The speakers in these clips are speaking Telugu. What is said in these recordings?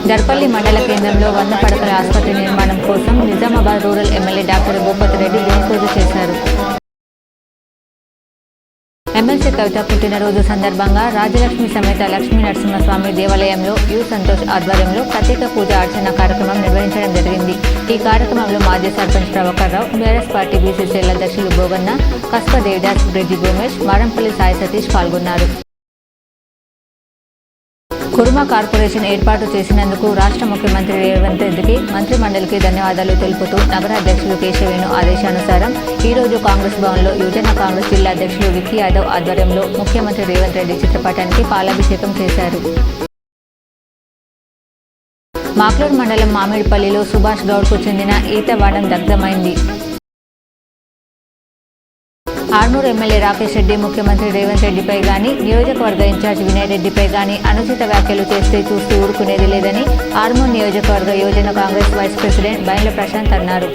దర్పల్లి మండల కేంద్రంలో 100 పడకల ఆసుపత్రి నిర్మాణం కోసం Nizamabad rural MLA doctor Bhupathi Reddy భూమి పూజ చేశారు. ఎమ్మెల్సీ కవిత పుట్టినరోజు సందర్భంగా రాజలక్ష్మి సమేత లక్ష్మీ నరసింహస్వామి దేవాలయంలో యు సంతోష్ ఆధ్వర్యంలో ప్రత్యేక పూజ అర్చన కార్యక్రమం నిర్వహించడం జరిగింది. ఈ కార్యక్రమంలో మాజీ sarpanch Prabhakar Rao, BRS party BCCL అధ్యక్షులు భోగన్న, కస్ప దేవదాస్, బ్రిడ్జి భూమేష్, మారంపల్లి సాయి సతీష్ పాల్గొన్నారు. కుర్మా కార్పొరేషన్ ఏర్పాటు చేసినందుకు రాష్ట్ర ముఖ్యమంత్రి రేవంత్ రెడ్డికి మంత్రి మండలికి ధన్యవాదాలు తెలుపుతూ నగర అధ్యక్షులు కేశవేణు ఆదేశానుసారం ఈరోజు కాంగ్రెస్ భవన్లో యువజన కాంగ్రెస్ జిల్లా అధ్యక్షులు విక్కీ యాదవ్ ఆధ్వర్యంలో ముఖ్యమంత్రి రేవంత్ రెడ్డి చిత్రపటానికి పాలాభిషేకం చేశారు. మాక్లూర్ మండలం మామిడిపల్లిలో సుభాష్ గౌడ్కు చెందిన ఈతవాడం దగ్ధమైంది. ఆర్మూర్ ఎమ్మెల్యే రాకేష్ రెడ్డి ముఖ్యమంత్రి రేవంత్ రెడ్డిపై గానీ, నియోజకవర్గ ఇన్ఛార్జ్ వినయ్ రెడ్డిపై గానీ అనుచిత వ్యాఖ్యలు చేస్తే చూస్తూ ఊరుకునేది లేదని ఆర్మూర్ నియోజకవర్గ యువజన కాంగ్రెస్ వైస్ ప్రెసిడెంట్ బైండ్ల ప్రశాంత్ అన్నారు.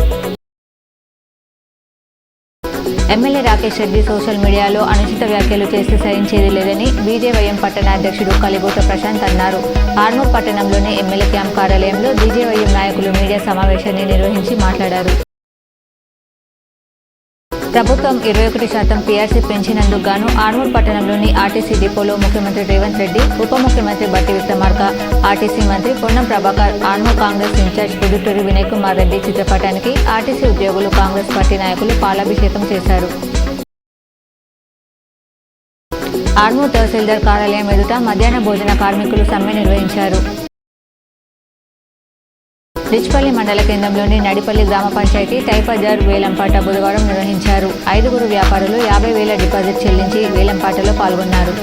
ఎమ్మెల్యే రాకేష్ రెడ్డి సోషల్ మీడియాలో అనుచిత వ్యాఖ్యలు చేస్తే సహించేది లేదని బీజేవైఎం పట్టణ అధ్యక్షుడు కలిగోట ప్రశాంత్ అన్నారు. ఆర్మూర్ పట్టణంలోని ఎమ్మెల్యే క్యాంప్ కార్యాలయంలో బీజేవైఎం నాయకులు మీడియా సమావేశాన్ని నిర్వహించి మాట్లాడారు. ప్రభుత్వం 21% పీఆర్సీ పెంచినందుకు గాను ఆర్మూర్ పట్టణంలోని ఆర్టీసీ డిపోలో ముఖ్యమంత్రి రేవంత్ రెడ్డి, ఉప ముఖ్యమంత్రి బట్టి విక్రమార్క, ఆర్టీసీ మంత్రి పొన్నం ప్రభాకర్, ఆర్మూర్ కాంగ్రెస్ ఇన్ఛార్జ్ పుదుటూరి వినయ్ కుమార్ రెడ్డి చిత్రపటానికి ఆర్టీసీ ఉద్యోగులు, కాంగ్రెస్ పార్టీ నాయకులు పాలాభిషేకం చేశారు. ఆర్మూర్ తహసీల్దార్ కార్యాలయం ఎదుట మధ్యాహ్న భోజన కార్మికులు సమ్మె నిర్వహించారు. రిచ్పల్లి మండల కేంద్రంలోని నడిపల్లి గ్రామ పంచాయతీ టైబజార్ వేలంపాట బుధవారం నిర్వహించారు. 5 వ్యాపారులు 50,000 డిపాజిట్ చెల్లించి వేలంపాటలో పాల్గొన్నారు.